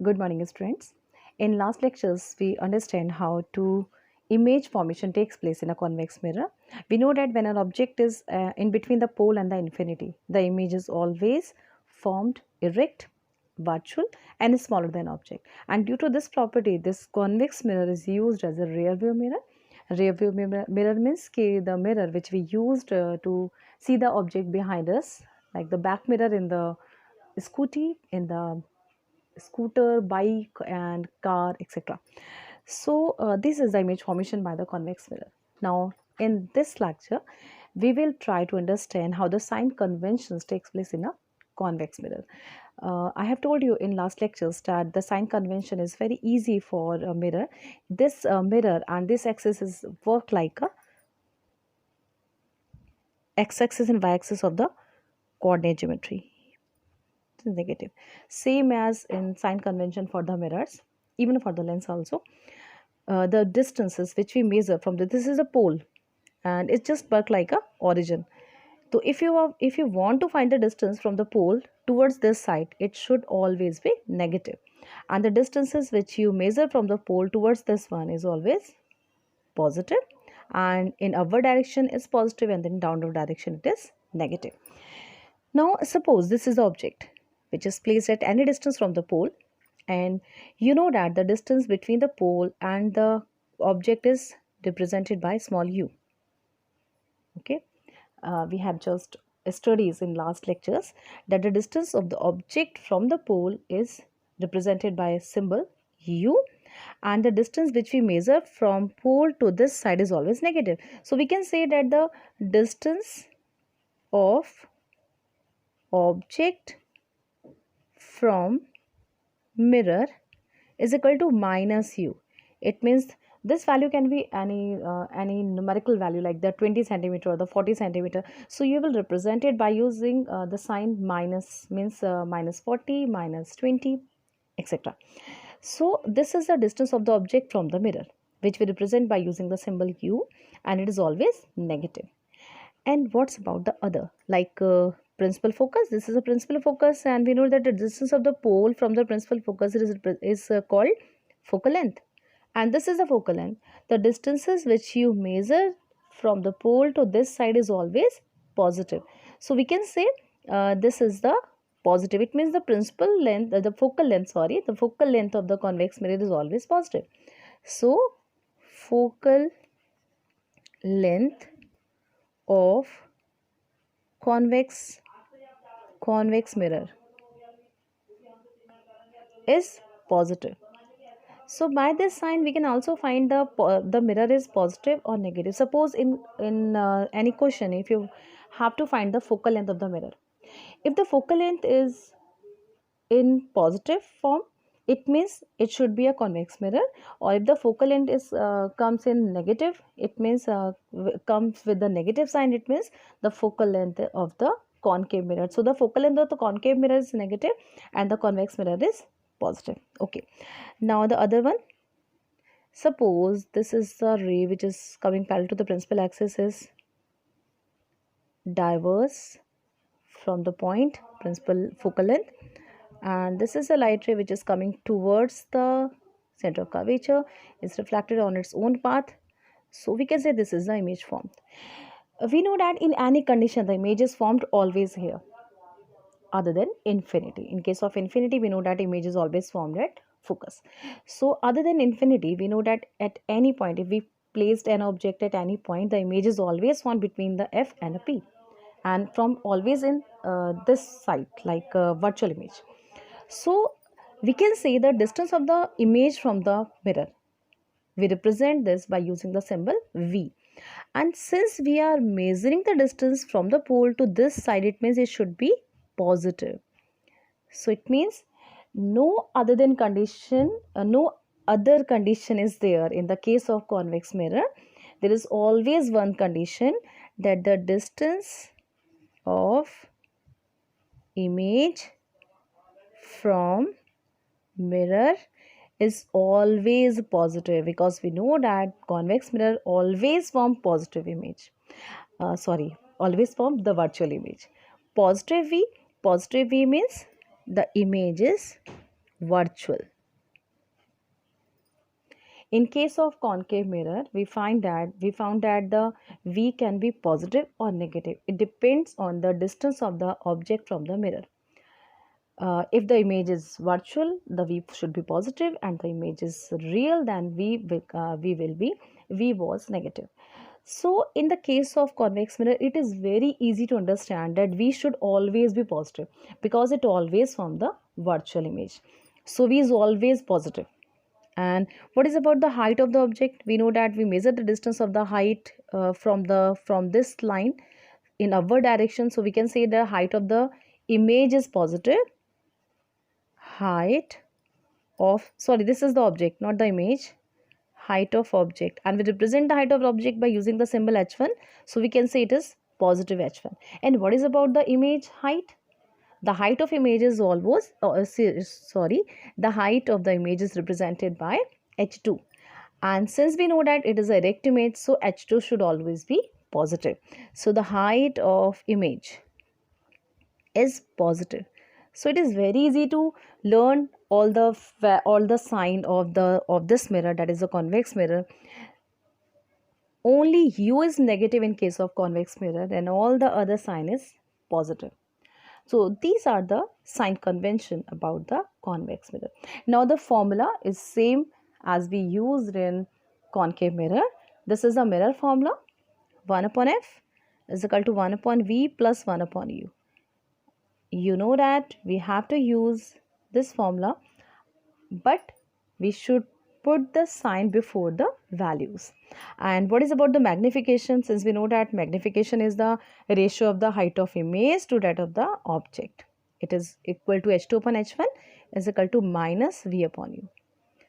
Good morning, students. In last lectures, we understand how to image formation takes place in a convex mirror. We know that when an object is in between the pole and the infinity, the image is always formed erect, virtual, and is smaller than object. And due to this property, this convex mirror is used as a rear view mirror. Rear view mirror means the mirror which we used to see the object behind us, like the back mirror in the scooty, in the scooter, bike, and car, etc. So, this is the image formation by the convex mirror. Now, in this lecture, we will try to understand how the sign conventions takes place in a convex mirror. I have told you in last lectures that the sign convention is very easy for a mirror. This mirror and this axis is work like a x-axis and y-axis of the coordinate geometry. Negative, same as in sign convention for the mirrors, even for the lens also. The distances which we measure from this is a pole, and it just work like a origin. So if you want to find the distance from the pole towards this side, it should always be negative, and the distances which you measure from the pole towards this one is always positive, and in upward direction is positive, and then downward direction it is negative. Now, suppose this is the object which is placed at any distance from the pole, and you know that the distance between the pole and the object is represented by small u. Okay, we have just studies in last lectures that the distance of the object from the pole is represented by a symbol u, and the distance which we measure from pole to this side is always negative. So we can say that the distance of object from mirror is equal to minus u. It means this value can be any numerical value, like the 20 centimeter or the 40 centimeter. So you will represent it by using the sign minus, means minus 40, minus 20, etc. So this is the distance of the object from the mirror, which we represent by using the symbol u, and it is always negative. And what's about the other, like principal focus? This is a principal focus, and we know that the distance of the pole from the principal focus is called focal length, and this is the focal length. The distances which you measure from the pole to this side is always positive. So we can say this is the positive. It means the principal length, the focal length, sorry, the focal length of the convex mirror is always positive. So focal length of convex mirror is positive. So by this sign we can also find the mirror is positive or negative. Suppose in any question, if you have to find the focal length of the mirror, if the focal length is in positive form, it means it should be a convex mirror, or if the focal length is comes in negative, it means comes with the negative sign, it means the focal length of the concave mirror. So the focal length of the concave mirror is negative and the convex mirror is positive. Okay, now the other one, suppose this is the ray which is coming parallel to the principal axis, is diverse from the point principal focal length, and this is a light ray which is coming towards the center of curvature, is reflected on its own path. So we can say this is the image formed. We know that in any condition the image is formed always here, other than infinity. In case of infinity, we know that image is always formed at focus. So other than infinity, we know that at any point, if we placed an object at any point, the image is always formed between the f and a p, and from always in this side, like virtual image. So we can say the distance of the image from the mirror. We represent this by using the symbol v. And since we are measuring the distance from the pole to this side, it means it should be positive. So it means no other than condition, no other condition is there in the case of convex mirror. There is always one condition, that the distance of image from mirror is always positive, because we know that convex mirror always form positive image. Always form the virtual image. Positive V means the image is virtual. In case of concave mirror, we found that the V can be positive or negative. It depends on the distance of the object from the mirror. If the image is virtual, the V should be positive, and the image is real, then V was negative. So in the case of convex mirror, it is very easy to understand that V should always be positive because it always form the virtual image. So V is always positive. And what is about the height of the object? We know that we measure the distance of the height from this line in upward direction. So we can say the height of the image is positive. Height of, sorry, this is the object, not the image. Height of object, and we represent the height of the object by using the symbol h1. So we can say it is positive h1. And what is about the image height? The height of image is always, the height of the image is represented by h2. And since we know that it is a erect image, so h2 should always be positive. So the height of image is positive. So it is very easy to learn all the sign of this mirror, that is a convex mirror. Only U is negative in case of convex mirror, and all the other sign is positive. So these are the sign convention about the convex mirror. Now the formula is same as we used in concave mirror. This is a mirror formula. 1 upon F is equal to 1 upon V plus 1 upon U. You know that we have to use this formula, but we should put the sign before the values. And what is about the magnification? Since we know that magnification is the ratio of the height of image to that of the object, it is equal to h2 upon h1 is equal to minus v upon u.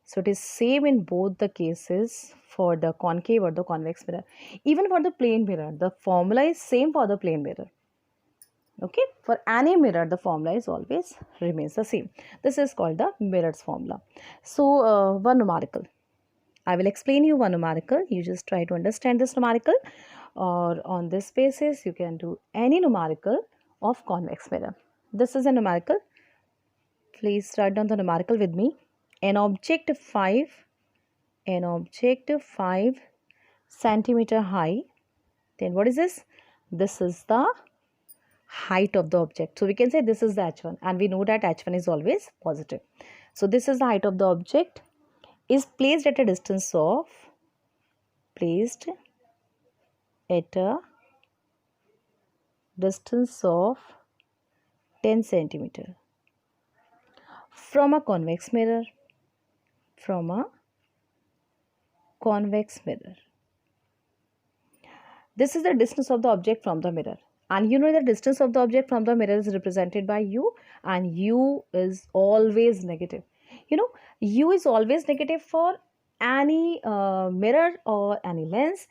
So it is same in both the cases for the concave or the convex mirror. Even for the plane mirror, the formula is same for the plane mirror. Okay, for any mirror the formula is always remains the same. This is called the mirror's formula. So one numerical, I will explain you one numerical. You just try to understand this numerical, or on this basis you can do any numerical of convex mirror. This is a numerical. Please write down the numerical with me. An object 5 centimeter high. Then what is this? This is the height of the object. So we can say this is the h1, and we know that h1 is always positive. So this is the height of the object, is placed at a distance of 10 centimeter from a convex mirror. This is the distance of the object from the mirror, and you know the distance of the object from the mirror is represented by u, and u is always negative. You know, u is always negative for any mirror or any lens.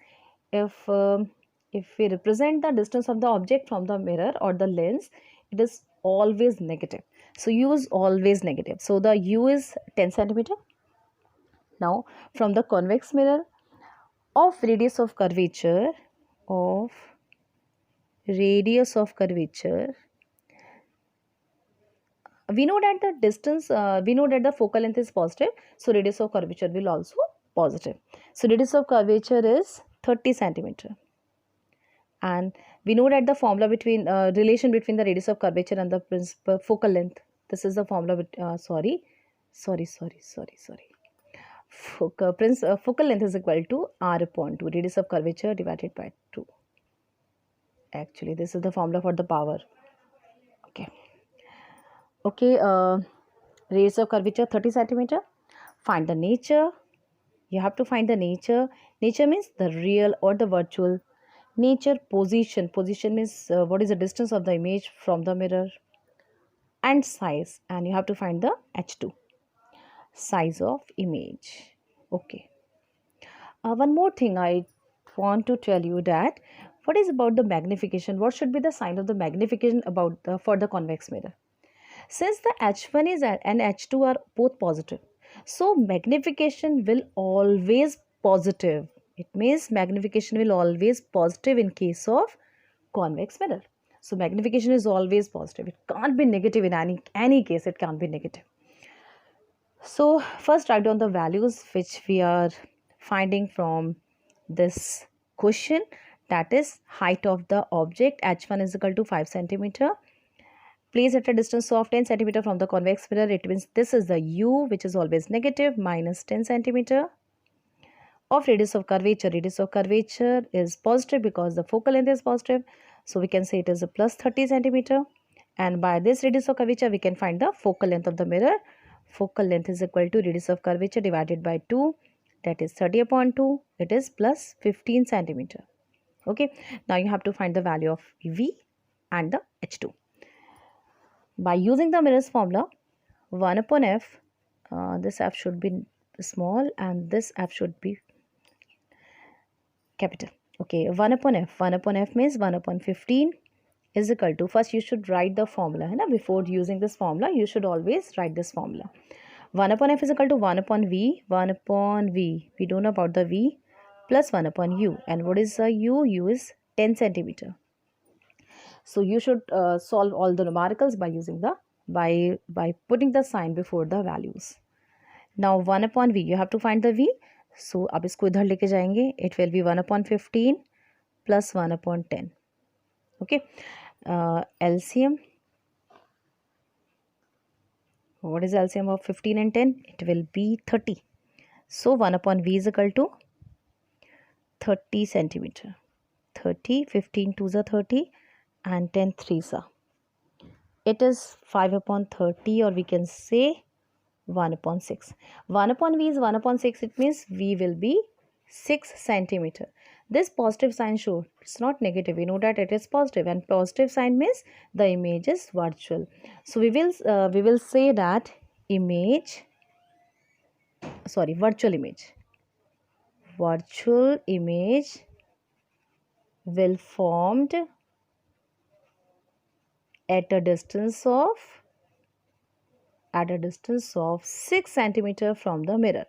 If we represent the distance of the object from the mirror or the lens, it is always negative. So u is always negative. So the u is 10 centimeter. Now from the convex mirror of radius of curvature, we know that the distance, we know that the focal length is positive, so radius of curvature will also positive. So radius of curvature is 30 centimeter, and we know that the formula between relation between the radius of curvature and the principal focal length, this is the formula with, focal length is equal to r upon 2, radius of curvature divided by 2. Actually this is the formula for the power. Okay, radius of curvature 30 centimeter. Find the nature. You have to find the nature. Nature means the real or the virtual. Nature. Position means what is the distance of the image from the mirror. And size, and you have to find the h2, size of image. Okay, one more thing I want to tell you, that what is about the magnification? What should be the sign of the magnification about for the convex mirror? Since the h1 is and h2 are both positive, so magnification will always positive. It means magnification will always positive in case of convex mirror. So magnification is always positive. It can't be negative in any case. It can't be negative. So first write down the values which we are finding from this question. That is, height of the object h1 is equal to 5 centimeter, placed at a distance of 10 centimeter from the convex mirror. It means this is the u, which is always negative, minus 10 centimeter of radius of curvature. Radius of curvature is positive because the focal length is positive, so we can say it is a plus 30 centimeter. And by this radius of curvature we can find the focal length of the mirror. Focal length is equal to radius of curvature divided by 2, that is 30 upon 2, it is plus 15 centimeter. Okay, now you have to find the value of v and the h2 by using the mirror's formula. 1 upon f, this f should be small and this f should be capital. Okay, 1 upon f. 1 upon f means 1 upon 15 is equal to, first you should write the formula. Before using this formula, you should always write this formula. 1 upon f is equal to 1 upon v. 1 upon v, we don't know about the v, plus 1 upon u. And what is the u? U is 10 centimeter. So you should solve all the numericals by using the, by putting the sign before the values. Now 1 upon v, you have to find the v. So अब इसको इधर लेके जाएंगे. It will be 1 upon 15 plus 1 upon 10. Okay. LCM. What is LCM of 15 and 10? It will be 30. So 1 upon v is equal to 30 centimeter. 30, 15 2s are 30 and 10 3s are. It is 5 upon 30, or we can say 1 upon 6. 1 upon v is 1 upon 6. It means v will be 6 centimeter. This positive sign shows it's not negative. We know that it is positive, and positive sign means the image is virtual. So we will say that virtual image will formed at a distance of 6 centimeter from the mirror.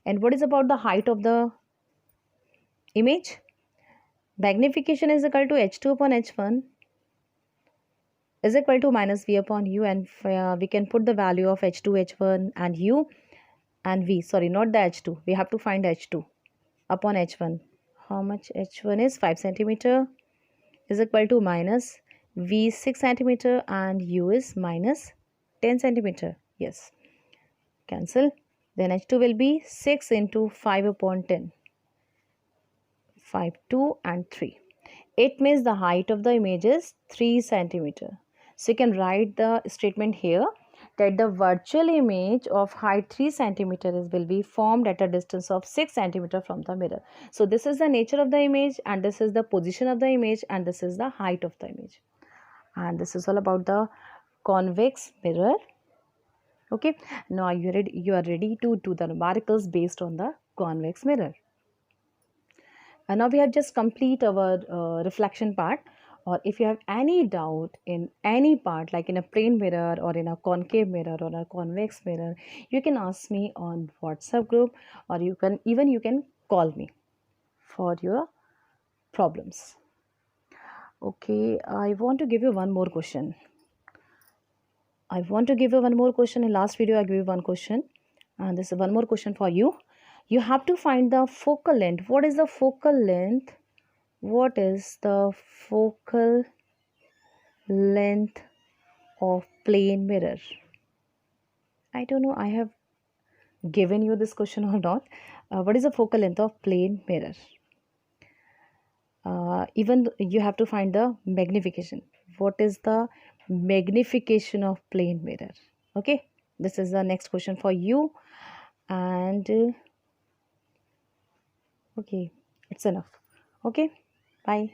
And what is about the height of the image? Magnification is equal to h2 upon h1 is equal to minus v upon u, and we can put the value of h2, h1 and u and v. Sorry, not the h2. We have to find h2 upon h1. How much h1 is? 5 centimeter is equal to minus v 6 centimeter and u is minus 10 centimeter. Yes, cancel. Then h2 will be 6 into 5 upon 10. 5, 2 and 3. It means the height of the image is 3 centimeter. So you can write the statement here that the virtual image of height 3 centimeter will be formed at a distance of 6 centimeter from the mirror. So this is the nature of the image, and this is the position of the image, and this is the height of the image. And this is all about the convex mirror. Okay, now you are ready to do the numericals based on the convex mirror. And now we have just complete our reflection part. Or if you have any doubt in any part, like in a plane mirror or in a concave mirror or a convex mirror, you can ask me on WhatsApp group, or you can call me for your problems. Okay, I want to give you one more question. In last video I gave you one question, and this is one more question for you. You have to find the focal length. What is the focal length? What is the focal length of plane mirror? I don't know I have given you this question or not. What is the focal length of plane mirror? Even you have to find the magnification. What is the magnification of plane mirror? Okay, this is the next question for you. And okay, it's enough. Okay, bye.